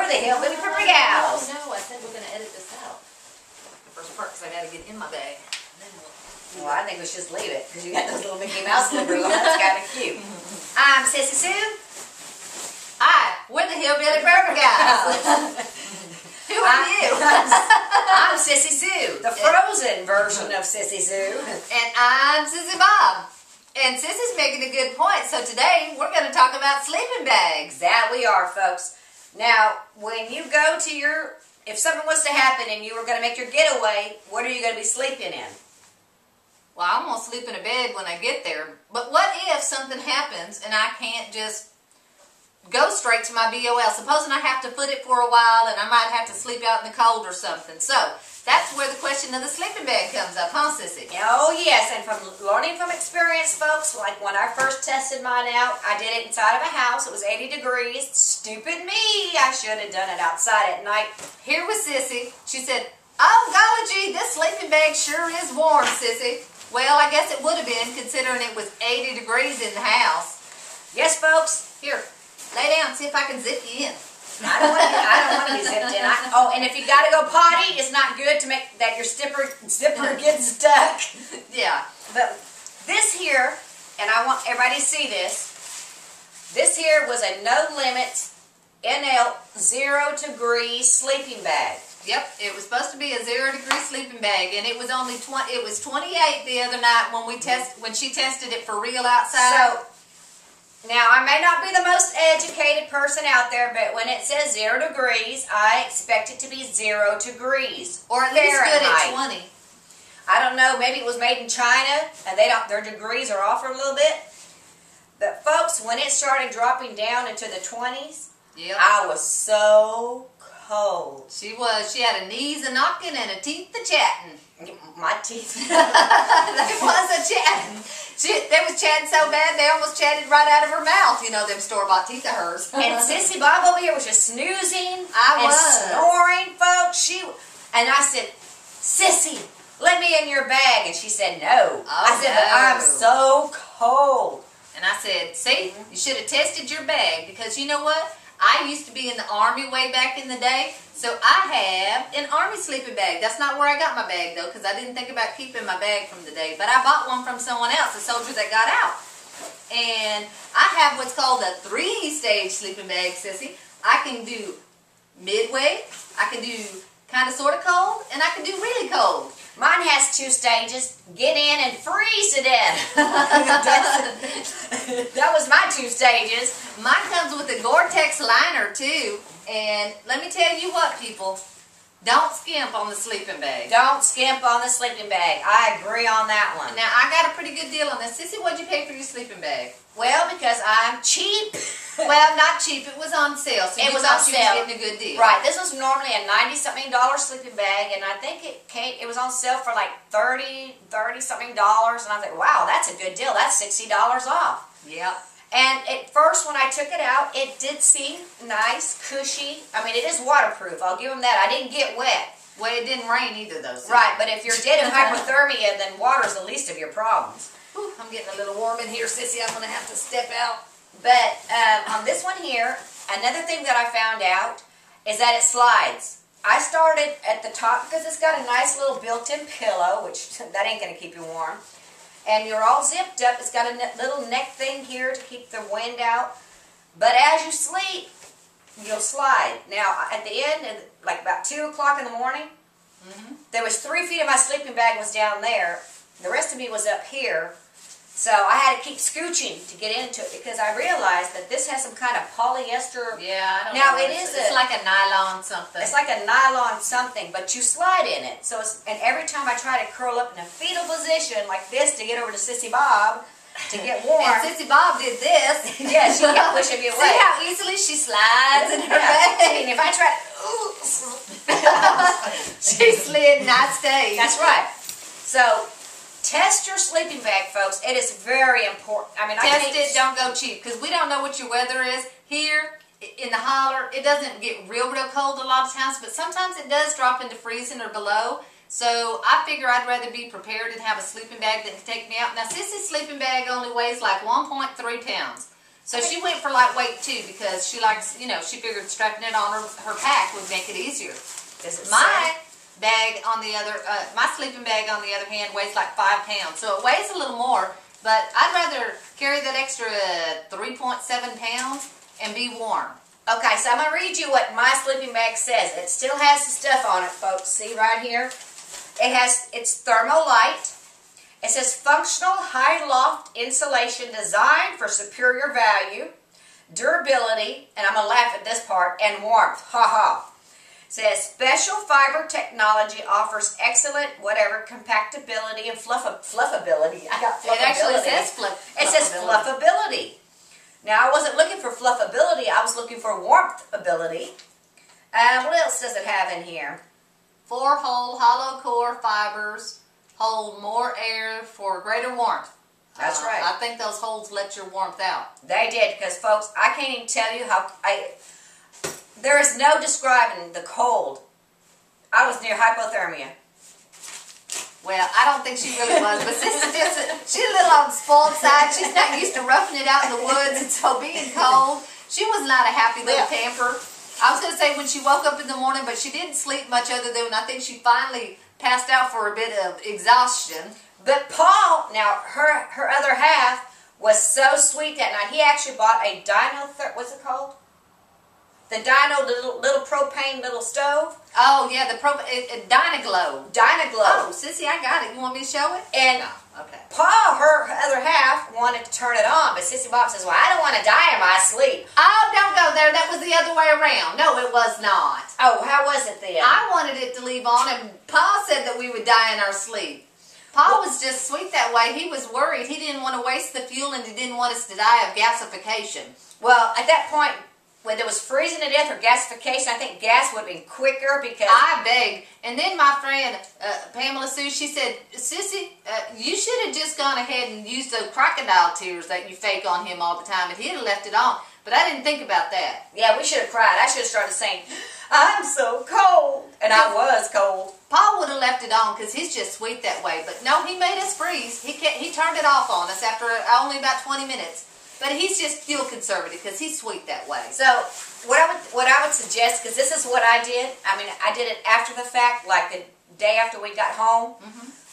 the Hillbilly Pepper Gals. No, I said we're going to edit this out. The first part, because I got to get in my bag. Then Well, I think we should just leave it, because you got those little Mickey Mouse slippers on. That's kind of cute. I'm Sissy Sue. Hi, we're the Hillbilly Pepper Gals. Who are you? I'm Sissy Sue, the frozen version of Sissy Sue. And I'm Sissy Bob. And Sissy's making a good point. So today, we're going to talk about sleeping bags. That we are, folks. Now, when you go to your, if something was to happen and you were going to make your getaway, what are you going to be sleeping in? Well, I'm going to sleep in a bed when I get there. But what if something happens and I can't just go straight to my BOL? Supposing I have to foot it for a while and I might have to sleep out in the cold or something. So, that's where the question of the sleeping bag comes up, huh, Sissy? Oh, yes, and from learning from experience, folks, like when I first tested mine out, I did it inside of a house. It was 80 degrees. Stupid me. I should have done it outside at night. Here was Sissy. She said, oh, golly gee, this sleeping bag sure is warm, Sissy. Well, I guess it would have been, considering it was 80 degrees in the house. Yes, folks. Here, lay down, see if I can zip you in. I don't want to be zipped in. Oh, and if you got to go potty, it's not good to make that your zipper gets stuck. Yeah. But this here, and I want everybody to see this, this here was a no limits NL 0 degree sleeping bag. Yep, it was supposed to be a 0 degree sleeping bag, and it was only 28 the other night when when she tested it for real outside. So, now, I may not be the most educated person out there, but when it says 0 degrees, I expect it to be 0 degrees. Or at least good at 20. I don't know, maybe it was made in China, and their degrees are off a little bit. But folks, when it started dropping down into the 20s, yep. I was so cold. She was. She had a knees a-knocking and a teeth a-chatting. My teeth. They was a-chatting. They was chatting so bad they almost chatted right out of her mouth. You know, them store-bought teeth of hers. And Sissy Bob over here was just snoozing and snoring, folks. And I said, Sissy, let me in your bag. And she said, no. I said, but I'm so cold. And I said, see, you should have tested your bag, because you know what? I used to be in the Army way back in the day, so I have an Army sleeping bag. That's not where I got my bag, though, because I didn't think about keeping my bag from the day. But I bought one from someone else, a soldier that got out. And I have what's called a 3-stage sleeping bag, Sissy. I can do midway, I can do kind of sort of cold, and I can do really cold. Mine has 2 stages. Get in and freeze to death. That was my 2 stages. Mine comes with a Gore-Tex liner, too. And let me tell you what, people. Don't skimp on the sleeping bag. Don't skimp on the sleeping bag. I agree on that one. Now, I got a pretty good deal on this. Sissy, what'd you pay for your sleeping bag? Well, because I'm cheap. Well, not cheap. It was on sale. So it was on sale. You was getting a good deal. Right. This was normally a $90-something sleeping bag, and I think it was on sale for like $30-something. And I was like, wow, that's a good deal. That's $60 off. Yep. And at first, when I took it out, it did seem nice, cushy. I mean, it is waterproof. I'll give them that. I didn't get wet. Well, it didn't rain either, though. So. Right, but if you're dead of hypothermia, then water's the least of your problems. Whew, I'm getting a little warm in here, Sissy. I'm going to have to step out. But on this one here, another thing that I found out is that it slides. I started at the top because it's got a nice little built-in pillow, which that ain't going to keep you warm. And you're all zipped up. It's got a little neck thing here to keep the wind out. But as you sleep, you'll slide. Now, at the end, like about 2 o'clock in the morning, there was 3 feet of my sleeping bag was down there. The rest of me was up here. So I had to keep scooching to get into it because I realized that this has some kind of polyester. Yeah, I don't know. Now it's like a nylon something. It's like a nylon something, but you slide in it. So and every time I try to curl up in a fetal position like this to get over to Sissy Bob to get warm. And Sissy Bob did this. Yeah, she kept pushing me away. See how easily she slides in her bag? And if I try to, she slid and I stayed. That's right. So test your sleeping bag, folks. It is very important. I mean, test it. Don't go cheap because we don't know what your weather is here in the holler. It doesn't get real cold a lot of times, but sometimes it does drop into freezing or below. So I figure I'd rather be prepared and have a sleeping bag that can take me out. Now, Sissy's sleeping bag only weighs like 1.3 pounds. So she went for lightweight too because she likes, you know, she figured strapping it on her pack would make it easier. My bag on the other, my sleeping bag on the other hand weighs like 5 pounds, so it weighs a little more. But I'd rather carry that extra 3.7 pounds and be warm. Okay, so I'm going to read you what my sleeping bag says. It still has the stuff on it, folks. See right here? It's thermolite. It says functional high loft insulation designed for superior value, durability, and I'm going to laugh at this part, and warmth. Ha ha. It says special fiber technology offers excellent compactability and fluffability. I got fluffability. It actually says fluffability. It says fluffability. Now I wasn't looking for fluffability, I was looking for warmth ability. What else does it have in here? 4-hole hollow core fibers hold more air for greater warmth. That's right. I think those holes let your warmth out. They did, because folks, I can't even tell you how, there is no describing the cold. I was near hypothermia. Well, I don't think she really was, but she's a little on the spoiled side. She's not used to roughing it out in the woods, and so being cold, she was not a happy little camper. I was going to say when she woke up in the morning, but she didn't sleep much other than I think she finally passed out for a bit of exhaustion. But Paul, now her other half was so sweet that night. He actually bought a what's it called? The Dino little propane little stove. Oh yeah, the Dynaglow. Dynaglow. Oh, Sissy, I got it. You want me to show it? And okay. Paul, her other half, wanted to turn it on, but Sissy Bob says, "Well, I don't want to die in my sleep." Oh, don't go there. That was the other way around. No, it was not. Oh, how was it then? I wanted it to leave on, and Paul said that we would die in our sleep. Paul was just sweet that way. He was worried. He didn't want to waste the fuel, and he didn't want us to die of gasification. Well, at that point, when it was freezing to death or gasification, I think gas would have been quicker because... I begged. And then my friend, Pamela Sue, she said, Sissy, you should have just gone ahead and used those crocodile tears that you fake on him all the time, and he'd have left it on. But I didn't think about that. Yeah, we should have cried. I should have started saying, "I'm so cold." And I was cold. Paul would have left it on because he's just sweet that way. But no, he made us freeze. He turned it off on us after only about 20 minutes. But he's just fuel conservative because he's sweet that way. So what I would suggest, because this is what I did. I mean, I did it after the fact, like the day after we got home.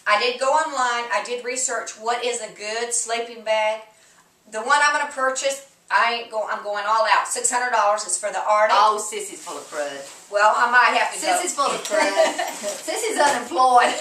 I did go online. I did research what is a good sleeping bag. The one I'm going to purchase, I'm going all out. $600 is for the Arctic. Oh, Sissy's full of crud. Well, I might have to go. Sissy's full of crud. Sissy's unemployed.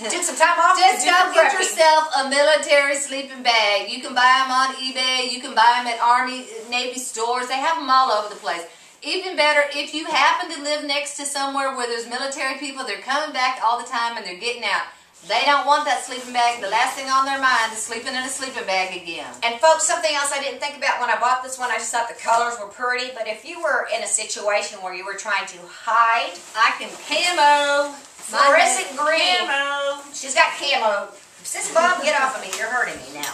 Took some time off. Just go get yourself a military sleeping bag. You can buy them on eBay. You can buy them at Army, Navy stores. They have them all over the place. Even better, if you happen to live next to somewhere where there's military people, they're coming back all the time and they're getting out. They don't want that sleeping bag. The last thing on their mind is sleeping in a sleeping bag again. And folks, something else I didn't think about when I bought this one, I just thought the colors were pretty, but if you were in a situation where you were trying to hide, I can camo. Fluorescent green. Camo. She's got camo. Sissy Bob, get off of me. You're hurting me now.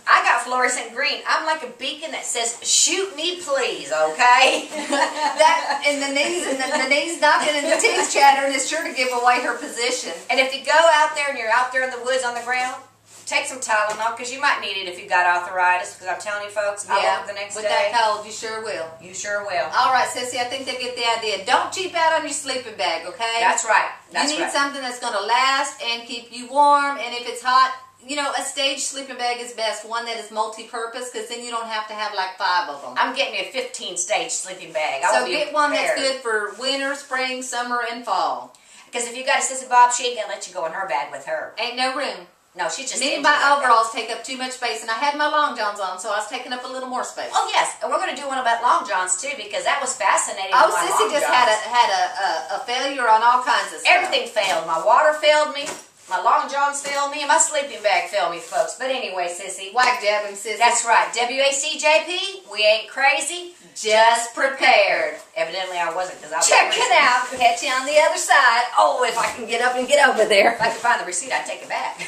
I got fluorescent green. I'm like a beacon that says, "Shoot me, please," okay? That and the knees knocking and the teeth chattering is sure to give away her position. And if you go out there and you're out there in the woods on the ground, take some Tylenol because you might need it if you got arthritis. Because I'm telling you, folks, I woke up the next day. With that cold, you sure will. You sure will. All right, Sissy, I think they get the idea. Don't cheap out on your sleeping bag, okay? That's right. That's you need something that's going to last and keep you warm. And if it's hot, you know, a stage sleeping bag is best. One that is multi-purpose because then you don't have to have like 5 of them. I'm getting me a 15-stage sleeping bag. So get one that's good for winter, spring, summer, and fall. Because if you got a Sissy Bob, she ain't going to let you go in her bag with her. Ain't no room. No, she's just... Me and my overalls take up too much space, and I had my long johns on, so I was taking up a little more space. Oh, yes. And we're going to do one about long johns, too, because that was fascinating. Oh, Sissy just had a failure on all kinds of stuff. Everything failed. My water failed me. My long johns failed me, and my sleeping bag failed me, folks. But anyway, Sissy. Whack jab him, Sissy. That's right. WACJP, we ain't crazy, just prepared. Evidently, I wasn't, because I was... Check it out. Catch you on the other side. Oh, if I can get up and get over there. If I could find the receipt, I'd take it back.